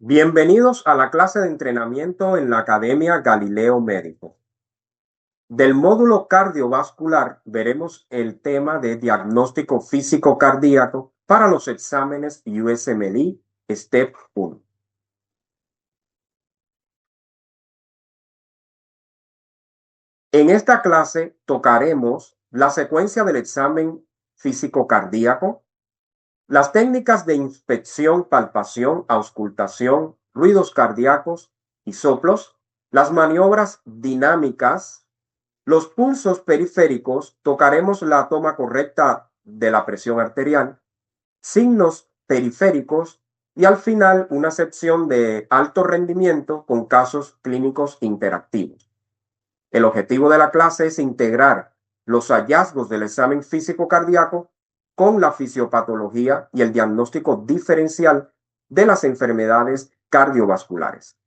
Bienvenidos a la clase de entrenamiento en la Academia Galileo Médico. Del módulo cardiovascular veremos el tema de diagnóstico físico cardíaco para los exámenes USMLE Step 1. En esta clase tocaremos la secuencia del examen físico cardíaco, las técnicas de inspección, palpación, auscultación, ruidos cardíacos y soplos, las maniobras dinámicas, los pulsos periféricos, tocaremos la toma correcta de la presión arterial, signos periféricos y al final una sección de alto rendimiento con casos clínicos interactivos. El objetivo de la clase es integrar los hallazgos del examen físico cardíaco con la fisiopatología y el diagnóstico diferencial de las enfermedades cardiovasculares.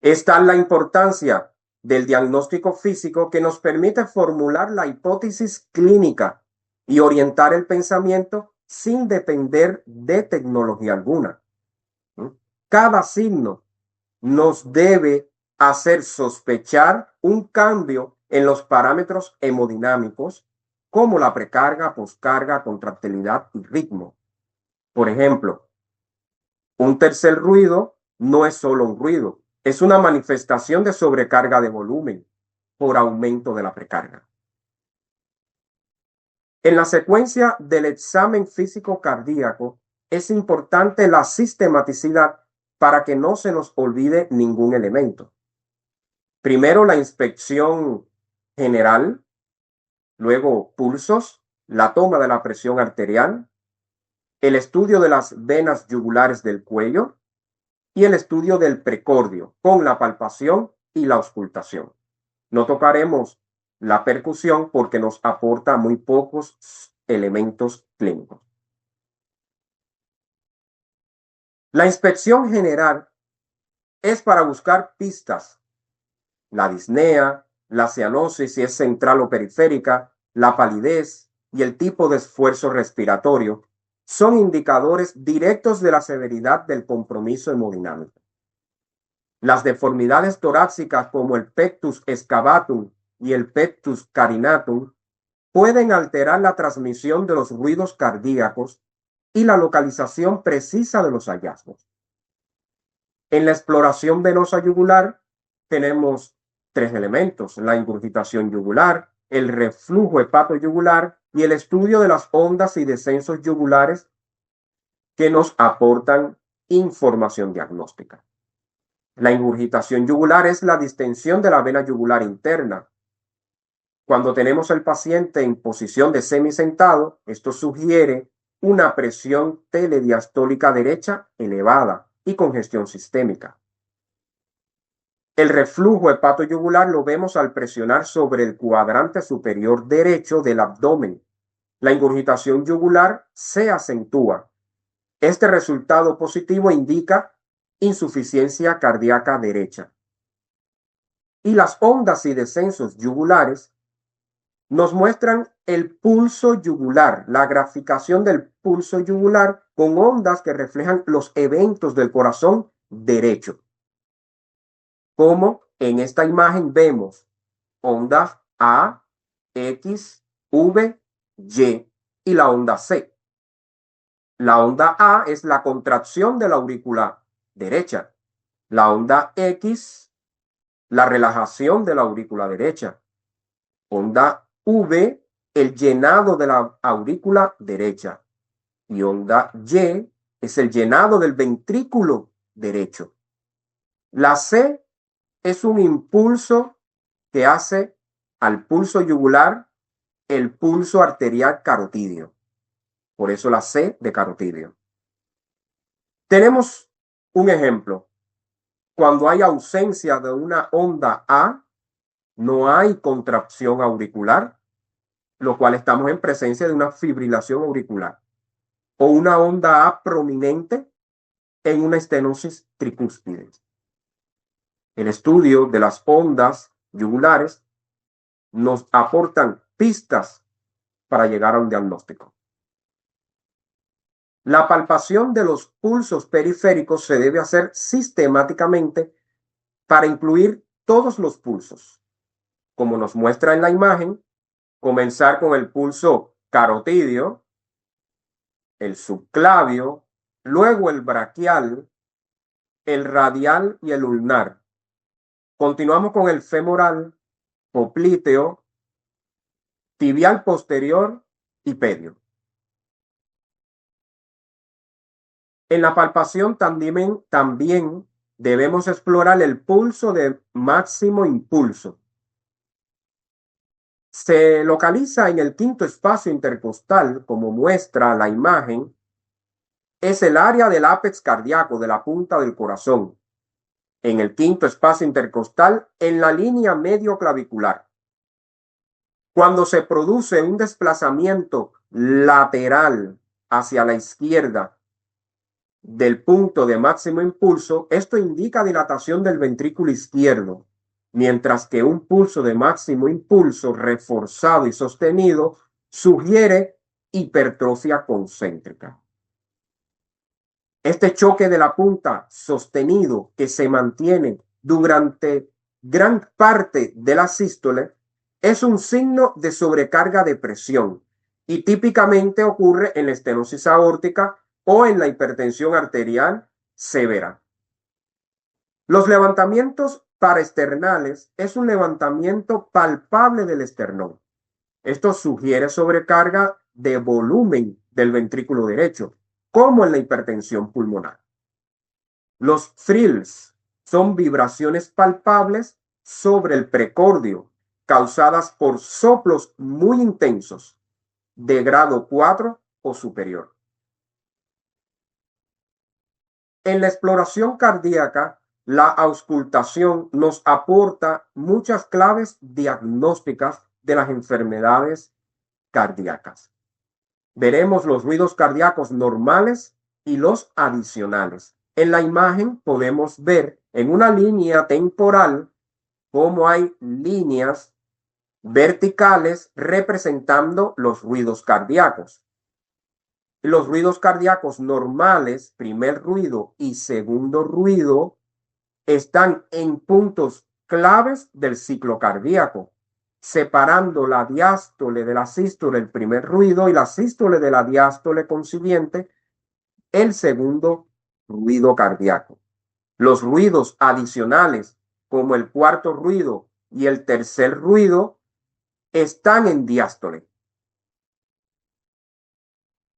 Esta es la importancia del diagnóstico físico que nos permite formular la hipótesis clínica y orientar el pensamiento sin depender de tecnología alguna. Cada signo nos debe hacer sospechar un cambio en los parámetros hemodinámicos como la precarga, poscarga, contractilidad y ritmo. Por ejemplo, un tercer ruido no es solo un ruido, es una manifestación de sobrecarga de volumen por aumento de la precarga. En la secuencia del examen físico cardíaco es importante la sistematicidad para que no se nos olvide ningún elemento. Primero la inspección general, luego pulsos, la toma de la presión arterial, el estudio de las venas yugulares del cuello y el estudio del precordio con la palpación y la auscultación. No tocaremos la percusión porque nos aporta muy pocos elementos clínicos. La inspección general es para buscar pistas. La disnea, la cianosis si es central o periférica, la palidez y el tipo de esfuerzo respiratorio son indicadores directos de la severidad del compromiso hemodinámico. Las deformidades torácicas como el pectus excavatum y el pectus carinatum pueden alterar la transmisión de los ruidos cardíacos y la localización precisa de los hallazgos. En la exploración venosa yugular tenemos tres elementos: la ingurgitación yugular, el reflujo hepatoyugular y el estudio de las ondas y descensos yugulares que nos aportan información diagnóstica. La ingurgitación yugular es la distensión de la vena yugular interna. Cuando tenemos al paciente en posición de semisentado, esto sugiere una presión telediastólica derecha elevada y congestión sistémica. El reflujo hepatoyugular lo vemos al presionar sobre el cuadrante superior derecho del abdomen. La ingurgitación yugular se acentúa. Este resultado positivo indica insuficiencia cardíaca derecha. Y las ondas y descensos yugulares nos muestran el pulso yugular, la graficación del pulso yugular con ondas que reflejan los eventos del corazón derecho. Como en esta imagen vemos ondas A, X, V, Y y la onda C. La onda A es la contracción de la aurícula derecha. La onda X, la relajación de la aurícula derecha. Onda V, el llenado de la aurícula derecha. Y onda Y es el llenado del ventrículo derecho. La C es un impulso que hace al pulso yugular el pulso arterial carotídeo. Por eso la C de carotídeo. Tenemos un ejemplo. Cuando hay ausencia de una onda A, no hay contracción auricular, lo cual estamos en presencia de una fibrilación auricular. O una onda A prominente en una estenosis tricúspide. El estudio de las ondas yugulares nos aportan pistas para llegar a un diagnóstico. La palpación de los pulsos periféricos se debe hacer sistemáticamente para incluir todos los pulsos. Como nos muestra en la imagen, comenzar con el pulso carotidio, el subclavio, luego el braquial, el radial y el ulnar. Continuamos con el femoral, popliteo, tibial posterior y pedio. En la palpación también debemos explorar el pulso de máximo impulso. Se localiza en el quinto espacio intercostal, como muestra la imagen. Es el área del ápex cardíaco, de la punta del corazón. En el quinto espacio intercostal, en la línea medio clavicular. Cuando se produce un desplazamiento lateral hacia la izquierda del punto de máximo impulso, esto indica dilatación del ventrículo izquierdo, mientras que un pulso de máximo impulso reforzado y sostenido sugiere hipertrofia concéntrica. Este choque de la punta sostenido que se mantiene durante gran parte de la sístole es un signo de sobrecarga de presión y típicamente ocurre en la estenosis aórtica o en la hipertensión arterial severa. Los levantamientos paraesternales es un levantamiento palpable del esternón. Esto sugiere sobrecarga de volumen del ventrículo derecho, como en la hipertensión pulmonar. Los thrills son vibraciones palpables sobre el precordio, causadas por soplos muy intensos, de grado 4 o superior. En la exploración cardíaca, la auscultación nos aporta muchas claves diagnósticas de las enfermedades cardíacas. Veremos los ruidos cardíacos normales y los adicionales. En la imagen podemos ver en una línea temporal cómo hay líneas verticales representando los ruidos cardíacos. Los ruidos cardíacos normales, primer ruido y segundo ruido, están en puntos claves del ciclo cardíaco, separando la diástole de la sístole, el primer ruido, y la sístole de la diástole consiguiente, el segundo ruido cardíaco. Los ruidos adicionales, como el cuarto ruido y el tercer ruido, están en diástole.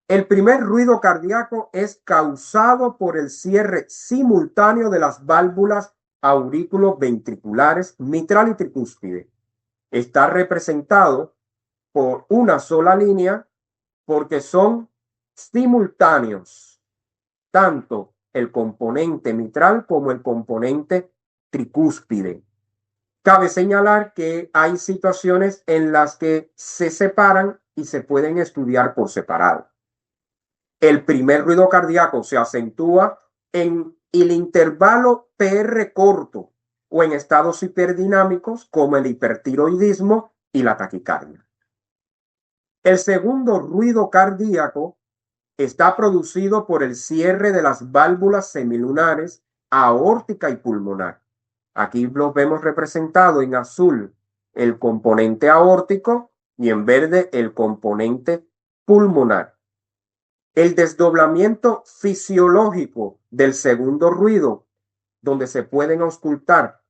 El primer ruido cardíaco es causado por el cierre simultáneo de las válvulas aurículo-ventriculares mitral y tricúspide. Está representado por una sola línea porque son simultáneos, tanto el componente mitral como el componente tricúspide. Cabe señalar que hay situaciones en las que se separan y se pueden estudiar por separado. El primer ruido cardíaco se acentúa en el intervalo PR corto o en estados hiperdinámicos como el hipertiroidismo y la taquicardia. El segundo ruido cardíaco está producido por el cierre de las válvulas semilunares aórtica y pulmonar. Aquí lo vemos representado en azul el componente aórtico y en verde el componente pulmonar. El desdoblamiento fisiológico del segundo ruido, donde se pueden auscultar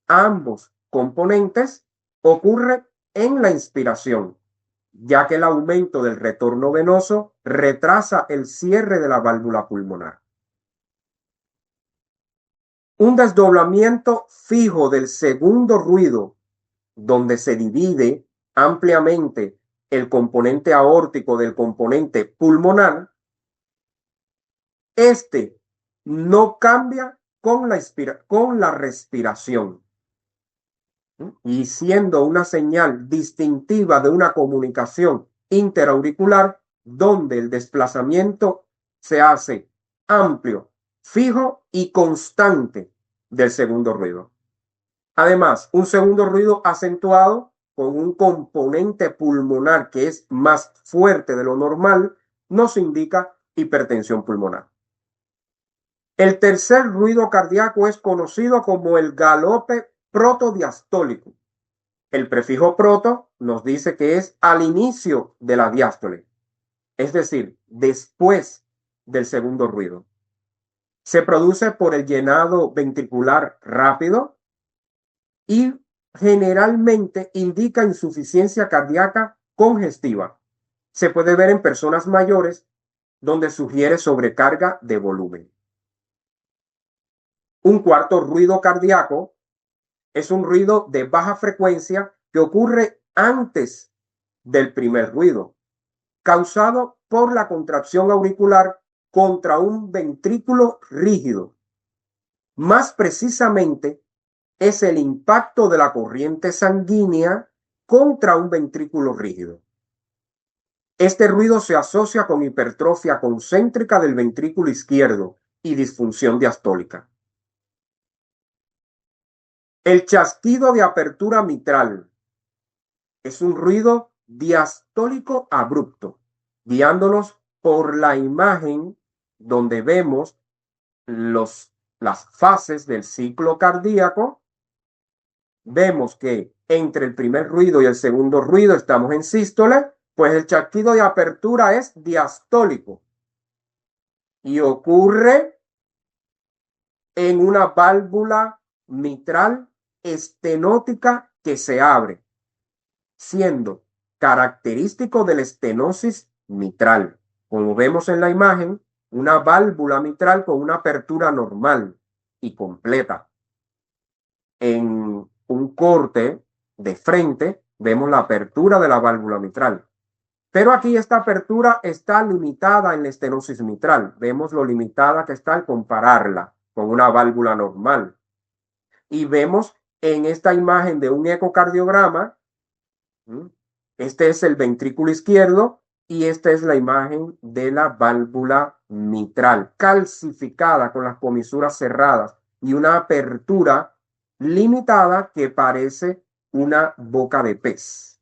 ambos componentes, ocurre en la inspiración, ya que el aumento del retorno venoso retrasa el cierre de la válvula pulmonar. Un desdoblamiento fijo del segundo ruido, donde se divide ampliamente el componente aórtico del componente pulmonar, este no cambia con la respiración, y siendo una señal distintiva de una comunicación interauricular donde el desplazamiento se hace amplio, fijo y constante del segundo ruido. Además, un segundo ruido acentuado con un componente pulmonar que es más fuerte de lo normal nos indica hipertensión pulmonar. El tercer ruido cardíaco es conocido como el galope protodiastólico. El prefijo proto nos dice que es al inicio de la diástole, es decir, después del segundo ruido. Se produce por el llenado ventricular rápido y generalmente indica insuficiencia cardíaca congestiva. Se puede ver en personas mayores donde sugiere sobrecarga de volumen. Un cuarto ruido cardíaco es un ruido de baja frecuencia que ocurre antes del primer ruido, causado por la contracción auricular contra un ventrículo rígido. Más precisamente, es el impacto de la corriente sanguínea contra un ventrículo rígido. Este ruido se asocia con hipertrofia concéntrica del ventrículo izquierdo y disfunción diastólica. El chasquido de apertura mitral es un ruido diastólico abrupto, guiándonos por la imagen donde vemos las fases del ciclo cardíaco. Vemos que entre el primer ruido y el segundo ruido estamos en sístole, pues el chasquido de apertura es diastólico y ocurre en una válvula mitral estenótica que se abre, siendo característico de la estenosis mitral. Como vemos en la imagen, una válvula mitral con una apertura normal y completa. En un corte de frente vemos la apertura de la válvula mitral. Pero aquí esta apertura está limitada en la estenosis mitral. Vemos lo limitada que está al compararla con una válvula normal. Y vemos en esta imagen de un ecocardiograma, este es el ventrículo izquierdo y esta es la imagen de la válvula mitral, calcificada con las comisuras cerradas y una apertura limitada que parece una boca de pez.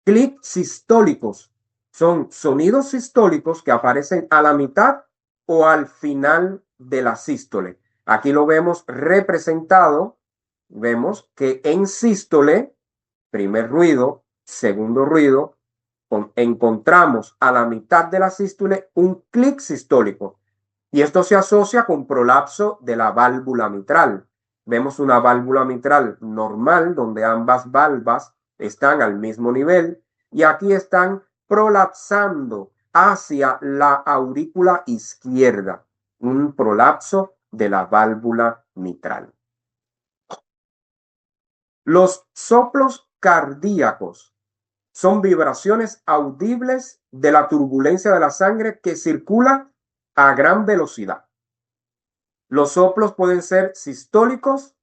Clics sistólicos son sonidos sistólicos que aparecen a la mitad o al final de la sístole. Aquí lo vemos representado. Vemos que en sístole, primer ruido, segundo ruido, encontramos a la mitad de la sístole un clic sistólico. Y esto se asocia con prolapso de la válvula mitral. Vemos una válvula mitral normal donde ambas valvas están al mismo nivel y aquí están prolapsando hacia la aurícula izquierda, un prolapso de la válvula mitral. Los soplos cardíacos son vibraciones audibles de la turbulencia de la sangre que circula a gran velocidad. Los soplos pueden ser sistólicos,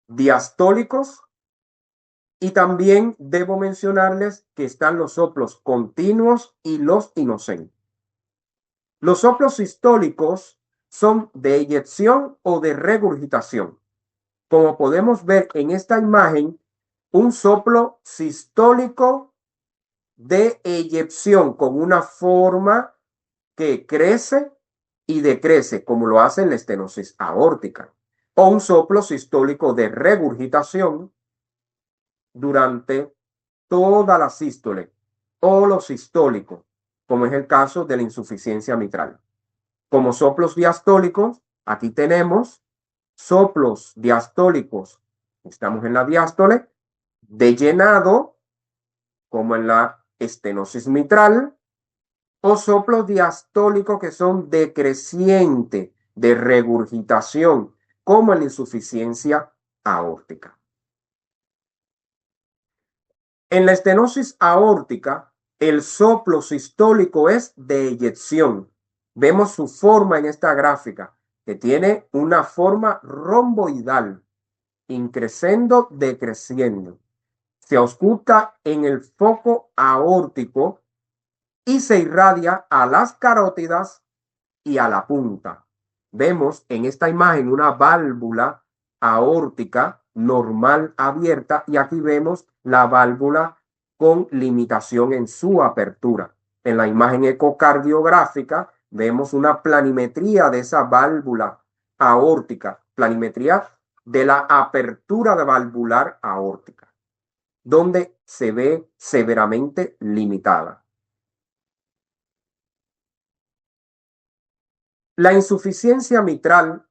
diastólicos, y también debo mencionarles que están los soplos continuos y los inocentes. Los soplos sistólicos son de eyección o de regurgitación. Como podemos ver en esta imagen, un soplo sistólico de eyección con una forma que crece y decrece, como lo hace en la estenosis aórtica, o un soplo sistólico de regurgitación durante toda la sístole o lo sistólico, como es el caso de la insuficiencia mitral. Como soplos diastólicos, aquí tenemos soplos diastólicos, estamos en la diástole, de llenado, como en la estenosis mitral, o soplos diastólicos que son decreciente, de regurgitación, como en la insuficiencia aórtica. En la estenosis aórtica, el soplo sistólico es de eyección. Vemos su forma en esta gráfica, que tiene una forma romboidal, increciendo, decreciendo. Se ausculta en el foco aórtico y se irradia a las carótidas y a la punta. Vemos en esta imagen una válvula aórtica normal abierta y aquí vemos la válvula con limitación en su apertura. En la imagen ecocardiográfica vemos una planimetría de esa válvula aórtica, planimetría de la apertura de valvular aórtica, donde se ve severamente limitada. La insuficiencia mitral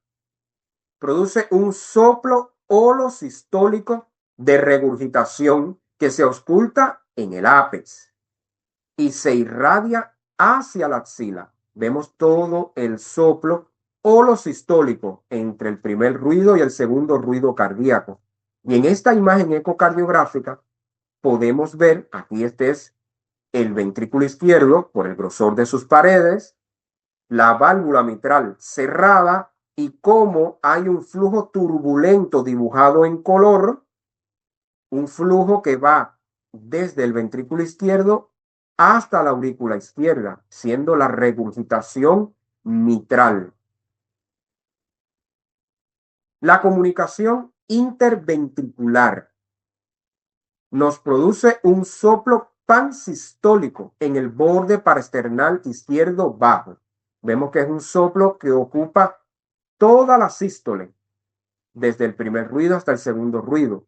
produce un soplo holosistólico de regurgitación que se ausculta en el ápex y se irradia hacia la axila. Vemos todo el soplo holosistólico entre el primer ruido y el segundo ruido cardíaco. Y en esta imagen ecocardiográfica podemos ver, aquí este es el ventrículo izquierdo por el grosor de sus paredes, la válvula mitral cerrada y cómo hay un flujo turbulento dibujado en color, un flujo que va desde el ventrículo izquierdo hasta la aurícula izquierda, siendo la regurgitación mitral. La comunicación interventricular nos produce un soplo pansistólico en el borde parasternal izquierdo bajo. Vemos que es un soplo que ocupa toda la sístole, desde el primer ruido hasta el segundo ruido.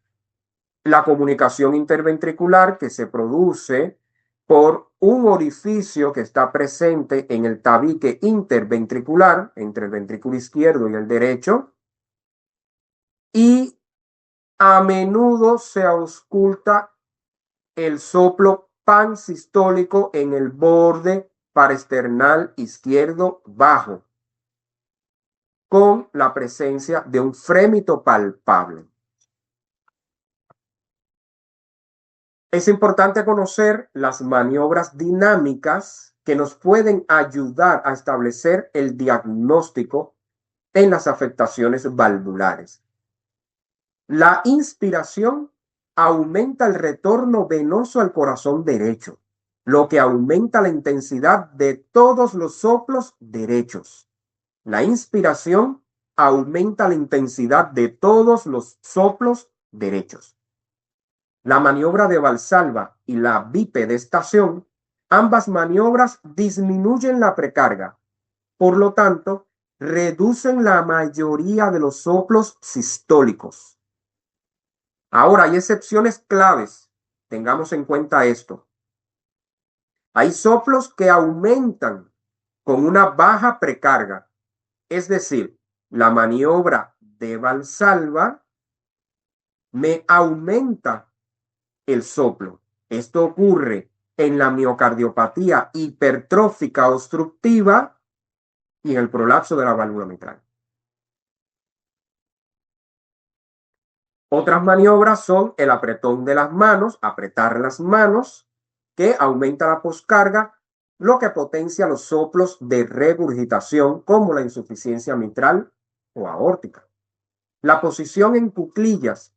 La comunicación interventricular que se produce por un orificio que está presente en el tabique interventricular, entre el ventrículo izquierdo y el derecho, y a menudo se ausculta el soplo pansistólico en el borde parasternal izquierdo bajo, con la presencia de un frémito palpable. Es importante conocer las maniobras dinámicas que nos pueden ayudar a establecer el diagnóstico en las afectaciones valvulares. La inspiración aumenta el retorno venoso al corazón derecho, lo que aumenta la intensidad de todos los soplos derechos. La inspiración aumenta la intensidad de todos los soplos derechos. La maniobra de Valsalva y la bipedestación, ambas maniobras disminuyen la precarga, por lo tanto, reducen la mayoría de los soplos sistólicos. Ahora, hay excepciones claves. Tengamos en cuenta esto. Hay soplos que aumentan con una baja precarga, es decir, la maniobra de Valsalva me aumenta el soplo. Esto ocurre en la miocardiopatía hipertrófica obstructiva y en el prolapso de la válvula mitral. Otras maniobras son el apretón de las manos, apretar las manos, que aumenta la poscarga, lo que potencia los soplos de regurgitación como la insuficiencia mitral o aórtica. La posición en cuclillas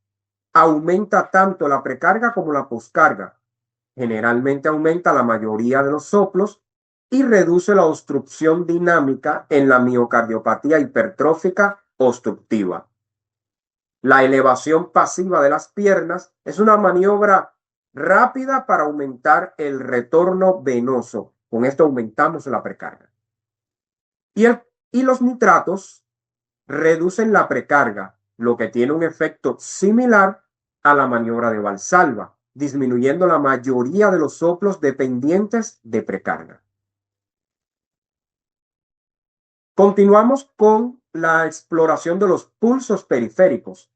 aumenta tanto la precarga como la poscarga. Generalmente aumenta la mayoría de los soplos y reduce la obstrucción dinámica en la miocardiopatía hipertrófica obstructiva. La elevación pasiva de las piernas es una maniobra rápida para aumentar el retorno venoso. Con esto aumentamos la precarga. Y los nitratos reducen la precarga, lo que tiene un efecto similar a la maniobra de Valsalva, disminuyendo la mayoría de los soplos dependientes de precarga. Continuamos con la exploración de los pulsos periféricos.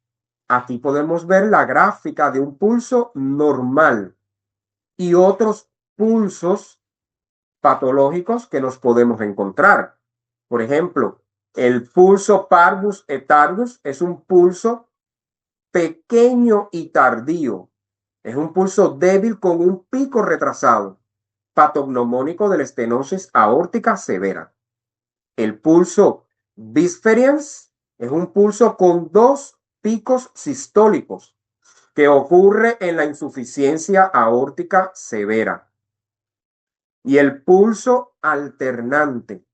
Aquí podemos ver la gráfica de un pulso normal y otros pulsos patológicos que nos podemos encontrar. Por ejemplo, el pulso parvus et tardus es un pulso pequeño y tardío. Es un pulso débil con un pico retrasado, patognomónico de la estenosis aórtica severa. El pulso bisferiens es un pulso con dos picos sistólicos que ocurre en la insuficiencia aórtica severa. Y el pulso alternante,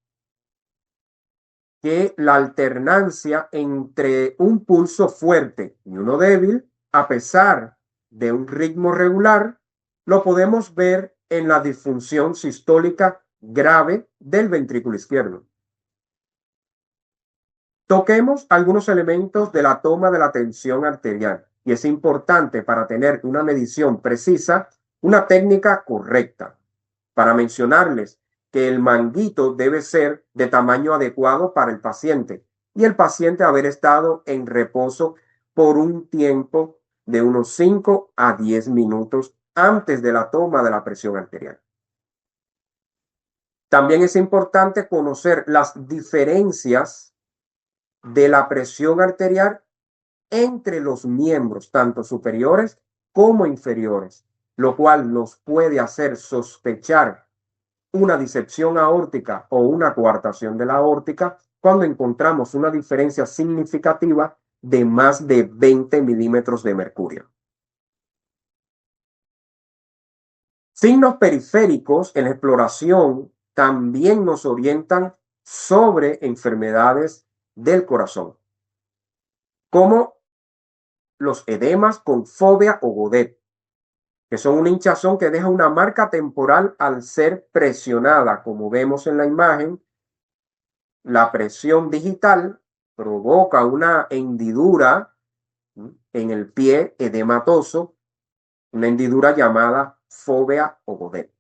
que la alternancia entre un pulso fuerte y uno débil, a pesar de un ritmo regular, lo podemos ver en la disfunción sistólica grave del ventrículo izquierdo. Toquemos algunos elementos de la toma de la tensión arterial, y es importante para tener una medición precisa, una técnica correcta. Para mencionarles que el manguito debe ser de tamaño adecuado para el paciente y el paciente haber estado en reposo por un tiempo de unos 5 a 10 minutos antes de la toma de la presión arterial. También es importante conocer las diferencias de la presión arterial entre los miembros, tanto superiores como inferiores, lo cual nos puede hacer sospechar una disección aórtica o una coartación de la aórtica cuando encontramos una diferencia significativa de más de 20 milímetros de mercurio. Signos periféricos en la exploración también nos orientan sobre enfermedades del corazón, como los edemas con fovea o Godet, que son una hinchazón que deja una marca temporal al ser presionada, como vemos en la imagen. La presión digital provoca una hendidura en el pie edematoso, una hendidura llamada fovea o Godet,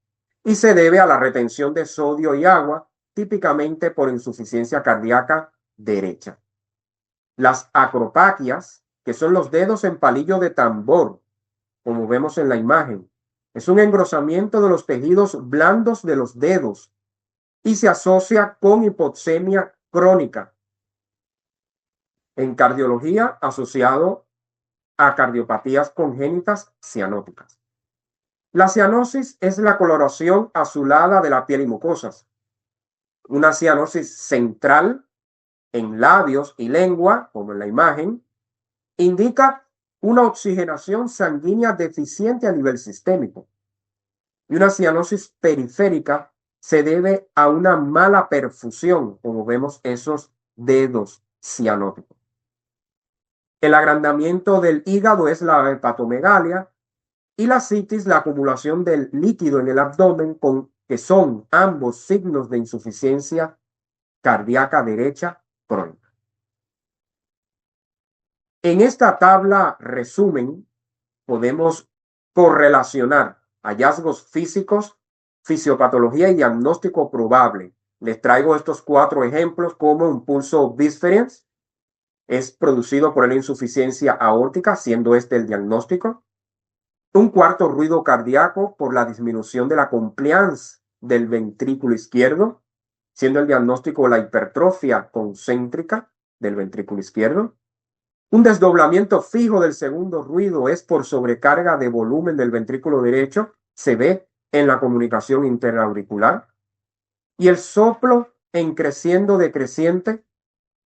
y se debe a la retención de sodio y agua, típicamente por insuficiencia cardíaca derecha. Las acropaquias, que son los dedos en palillo de tambor, como vemos en la imagen, es un engrosamiento de los tejidos blandos de los dedos y se asocia con hipoxemia crónica. En cardiología, asociado a cardiopatías congénitas cianóticas. La cianosis es la coloración azulada de la piel y mucosas. Una cianosis central en labios y lengua, como en la imagen, indica una oxigenación sanguínea deficiente a nivel sistémico. Y una cianosis periférica se debe a una mala perfusión, como vemos esos dedos cianóticos. El agrandamiento del hígado es la hepatomegalia y la citis, la acumulación del líquido en el abdomen, que son ambos signos de insuficiencia cardíaca derecha crónica. En esta tabla resumen podemos correlacionar hallazgos físicos, fisiopatología y diagnóstico probable. Les traigo estos 4 ejemplos como un pulso Bisferiens es producido por la insuficiencia aórtica, siendo este el diagnóstico. Un cuarto ruido cardíaco por la disminución de la compliance del ventrículo izquierdo, siendo el diagnóstico la hipertrofia concéntrica del ventrículo izquierdo. Un desdoblamiento fijo del segundo ruido es por sobrecarga de volumen del ventrículo derecho, se ve en la comunicación interauricular. Y el soplo en creciendo decreciente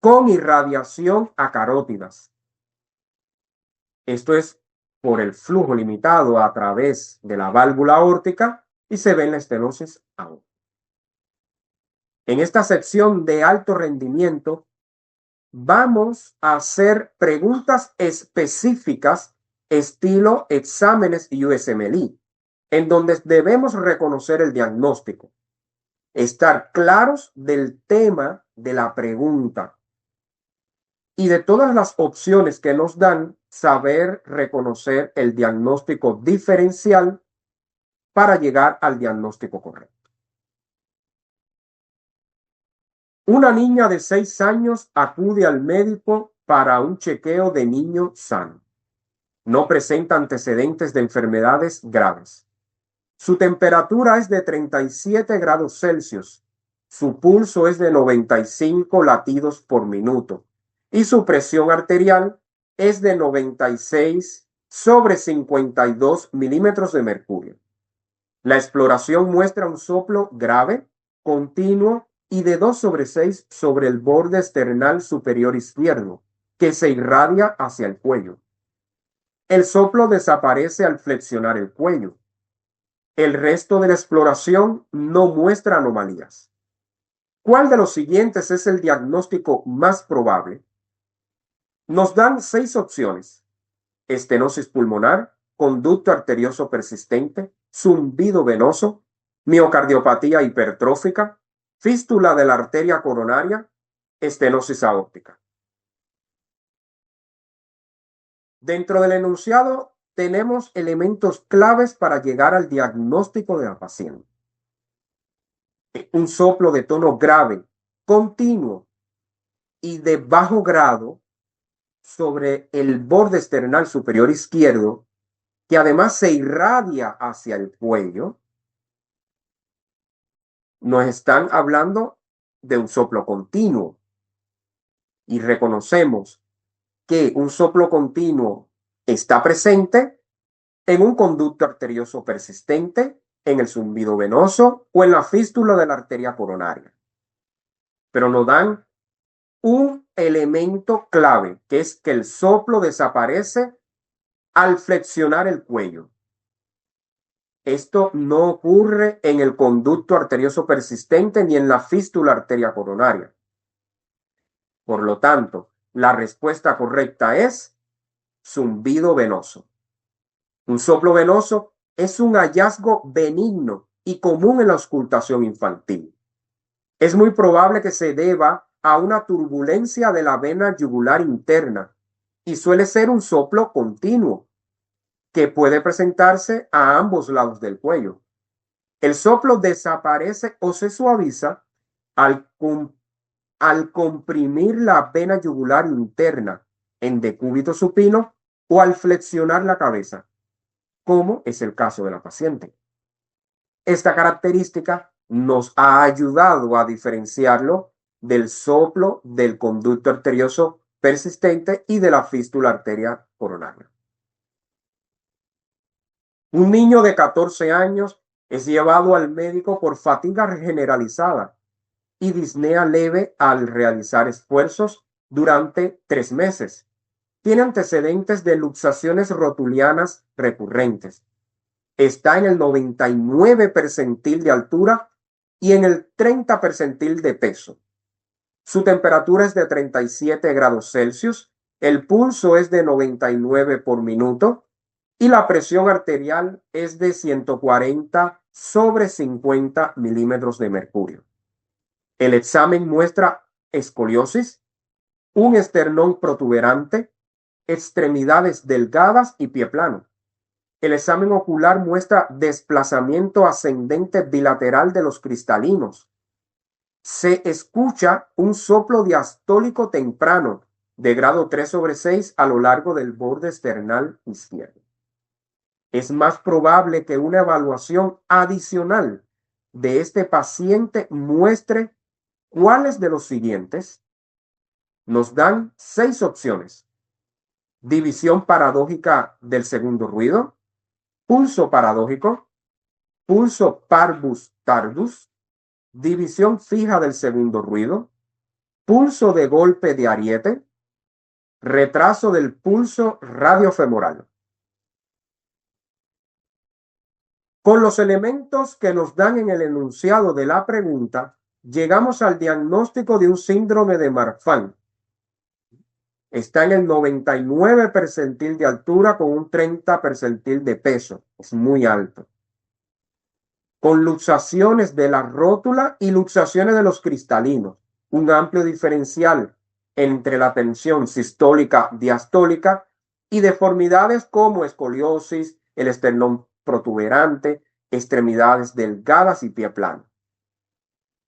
con irradiación a carótidas. Esto es por el flujo limitado a través de la válvula aórtica y se ve en la estenosis aórtica. En esta sección de alto rendimiento vamos a hacer preguntas específicas estilo exámenes USMLE, en donde debemos reconocer el diagnóstico, estar claros del tema de la pregunta y de todas las opciones que nos dan, saber reconocer el diagnóstico diferencial para llegar al diagnóstico correcto. Una niña de 6 años acude al médico para un chequeo de niño sano. No presenta antecedentes de enfermedades graves. Su temperatura es de 37 grados Celsius. Su pulso es de 95 latidos por minuto. Y su presión arterial es de 96/52 milímetros de mercurio. La exploración muestra un soplo grave, continuo y de 2/6 sobre el borde esternal superior izquierdo, que se irradia hacia el cuello. El soplo desaparece al flexionar el cuello. El resto de la exploración no muestra anomalías. ¿Cuál de los siguientes es el diagnóstico más probable? Nos dan 6 opciones: estenosis pulmonar, conducto arterioso persistente, zumbido venoso, miocardiopatía hipertrófica, fístula de la arteria coronaria, estenosis aórtica. Dentro del enunciado tenemos elementos claves para llegar al diagnóstico de la paciente. Un soplo de tono grave, continuo y de bajo grado sobre el borde esternal superior izquierdo, que además se irradia hacia el cuello. Nos están hablando de un soplo continuo y reconocemos que un soplo continuo está presente en un conducto arterioso persistente, en el zumbido venoso o en la fístula de la arteria coronaria. Pero nos dan un elemento clave, que es que el soplo desaparece al flexionar el cuello. Esto no ocurre en el conducto arterioso persistente ni en la fístula arteria coronaria. Por lo tanto, la respuesta correcta es zumbido venoso. Un soplo venoso es un hallazgo benigno y común en la auscultación infantil. Es muy probable que se deba a una turbulencia de la vena yugular interna y suele ser un soplo continuo que puede presentarse a ambos lados del cuello. El soplo desaparece o se suaviza al comprimir la vena yugular interna en decúbito supino o al flexionar la cabeza, como es el caso de la paciente. Esta característica nos ha ayudado a diferenciarlo del soplo del conducto arterioso persistente y de la fístula arteria coronaria. Un niño de 14 años es llevado al médico por fatiga generalizada y disnea leve al realizar esfuerzos durante 3 meses. Tiene antecedentes de luxaciones rotulianas recurrentes. Está en el 99 percentil de altura y en el 30 percentil de peso. Su temperatura es de 37 grados Celsius, el pulso es de 99 por minuto y la presión arterial es de 140/50 milímetros de mercurio. El examen muestra escoliosis, un esternón protuberante, extremidades delgadas y pie plano. El examen ocular muestra desplazamiento ascendente bilateral de los cristalinos. Se escucha un soplo diastólico temprano de grado 3/6 a lo largo del borde esternal izquierdo. Es más probable que una evaluación adicional de este paciente muestre cuáles de los siguientes. Nos dan 6 opciones: división paradójica del segundo ruido, pulso paradójico, pulso parvus tardus, división fija del segundo ruido, pulso de golpe de ariete, retraso del pulso radiofemoral. Con los elementos que nos dan en el enunciado de la pregunta, llegamos al diagnóstico de un síndrome de Marfan. Está en el 99 percentil de altura con un 30 percentil de peso. Es muy alto. Con luxaciones de la rótula y luxaciones de los cristalinos. Un amplio diferencial entre la tensión sistólica, diastólica y deformidades como escoliosis, el esternón protuberante, extremidades delgadas y pie plano.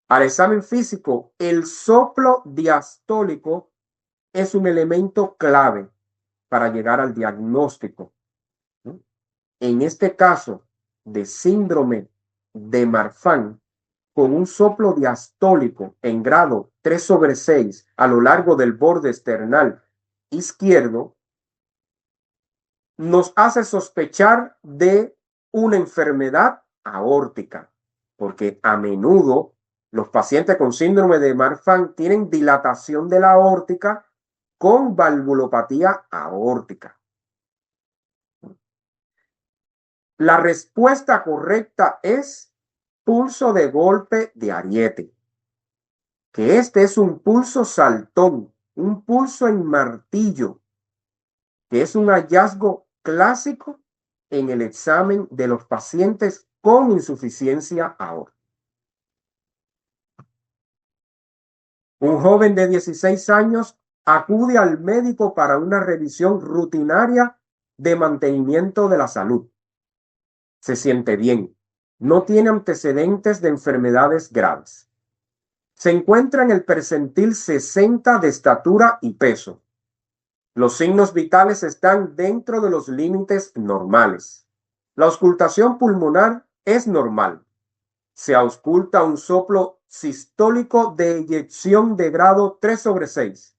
Al examen físico, el soplo diastólico es un elemento clave para llegar al diagnóstico. En este caso de síndrome de Marfan, con un soplo diastólico en grado 3/6 a lo largo del borde esternal izquierdo, nos hace sospechar de una enfermedad aórtica, porque a menudo los pacientes con síndrome de Marfan tienen dilatación de la aórtica con valvulopatía aórtica. La respuesta correcta es pulso de golpe de ariete, que este es un pulso saltón, un pulso en martillo, que es un hallazgo clásico en el examen de los pacientes con insuficiencia aórtica. Un joven de 16 años acude al médico para una revisión rutinaria de mantenimiento de la salud. Se siente bien, no tiene antecedentes de enfermedades graves. Se encuentra en el percentil 60 de estatura y peso. Los signos vitales están dentro de los límites normales. La auscultación pulmonar es normal. Se ausculta un soplo sistólico de eyección de grado 3/6,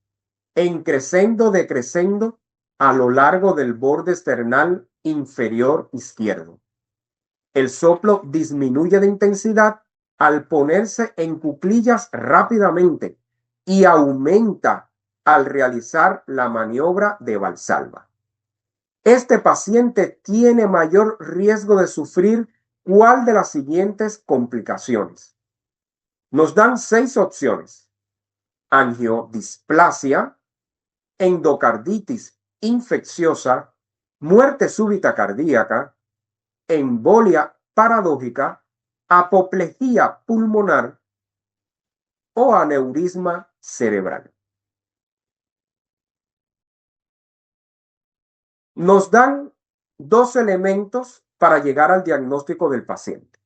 en crescendo decrescendo a lo largo del borde esternal inferior izquierdo. El soplo disminuye de intensidad al ponerse en cuclillas rápidamente y aumenta al realizar la maniobra de Valsalva. Este paciente tiene mayor riesgo de sufrir ¿cuál de las siguientes complicaciones? Nos dan 6 opciones: angiodisplasia, endocarditis infecciosa, muerte súbita cardíaca, embolia paradójica, apoplejía pulmonar o aneurisma cerebral. Nos dan 2 elementos para llegar al diagnóstico del paciente.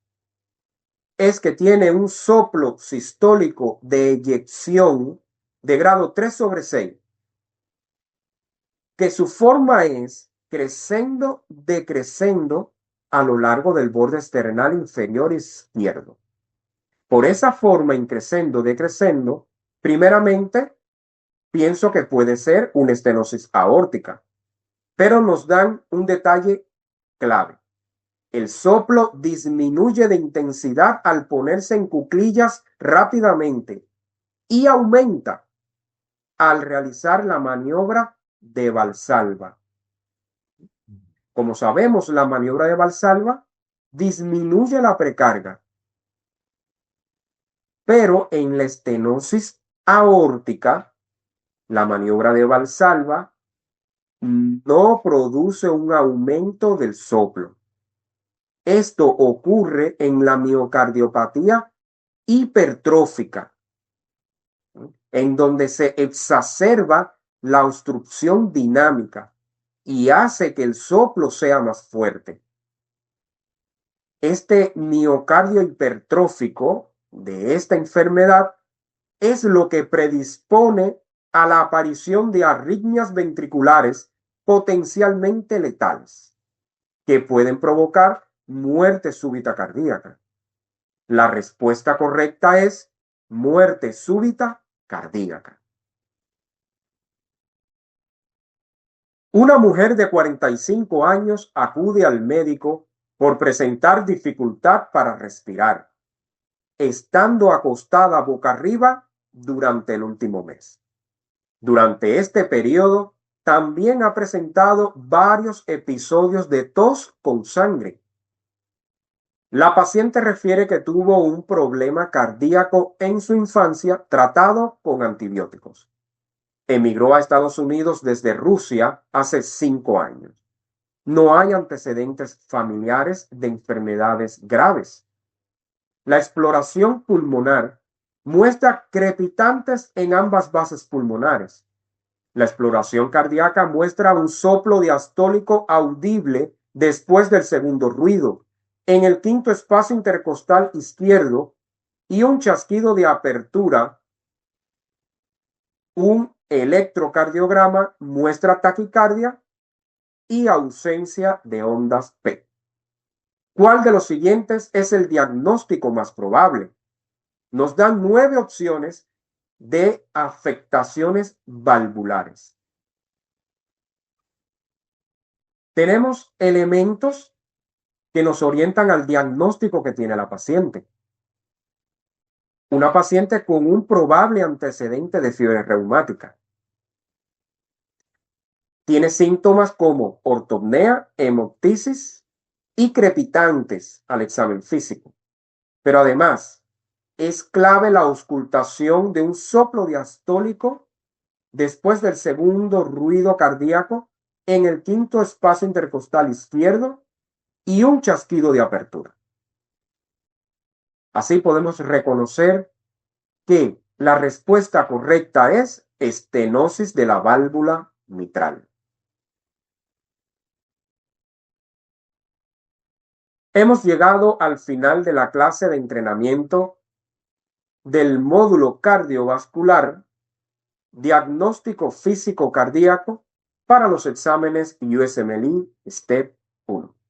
Es que tiene un soplo sistólico de eyección de grado 3/6, que su forma es crescendo decrescendo a lo largo del borde esternal inferior izquierdo. Por esa forma increscendo decrescendo, primeramente pienso que puede ser una estenosis aórtica, pero nos dan un detalle clave. El soplo disminuye de intensidad al ponerse en cuclillas rápidamente y aumenta al realizar la maniobra de Valsalva. Como sabemos, la maniobra de Valsalva disminuye la precarga, pero en la estenosis aórtica, la maniobra de Valsalva no produce un aumento del soplo. Esto ocurre en la miocardiopatía hipertrófica, en donde se exacerba la obstrucción dinámica y hace que el soplo sea más fuerte. Este miocardio hipertrófico de esta enfermedad es lo que predispone a la aparición de arritmias ventriculares potencialmente letales, que pueden provocar muerte súbita cardíaca. La respuesta correcta es muerte súbita cardíaca. Una mujer de 45 años acude al médico por presentar dificultad para respirar, estando acostada boca arriba durante el último mes. Durante este periodo, también ha presentado varios episodios de tos con sangre. La paciente refiere que tuvo un problema cardíaco en su infancia tratado con antibióticos. Emigró a Estados Unidos desde Rusia hace 5 años. No hay antecedentes familiares de enfermedades graves. La exploración pulmonar muestra crepitantes en ambas bases pulmonares. La exploración cardíaca muestra un soplo diastólico audible después del segundo ruido, en el quinto espacio intercostal izquierdo, y un chasquido de apertura. Un electrocardiograma muestra taquicardia y ausencia de ondas P. ¿Cuál de los siguientes es el diagnóstico más probable? Nos dan 9 opciones de afectaciones valvulares. Tenemos elementos que nos orientan al diagnóstico que tiene la paciente. Una paciente con un probable antecedente de fiebre reumática. Tiene síntomas como ortopnea, hemoptisis y crepitantes al examen físico. Pero además, es clave la auscultación de un soplo diastólico después del segundo ruido cardíaco en el quinto espacio intercostal izquierdo y un chasquido de apertura. Así podemos reconocer que la respuesta correcta es estenosis de la válvula mitral. Hemos llegado al final de la clase de entrenamiento del módulo cardiovascular, diagnóstico físico cardíaco para los exámenes USMLE Step 1.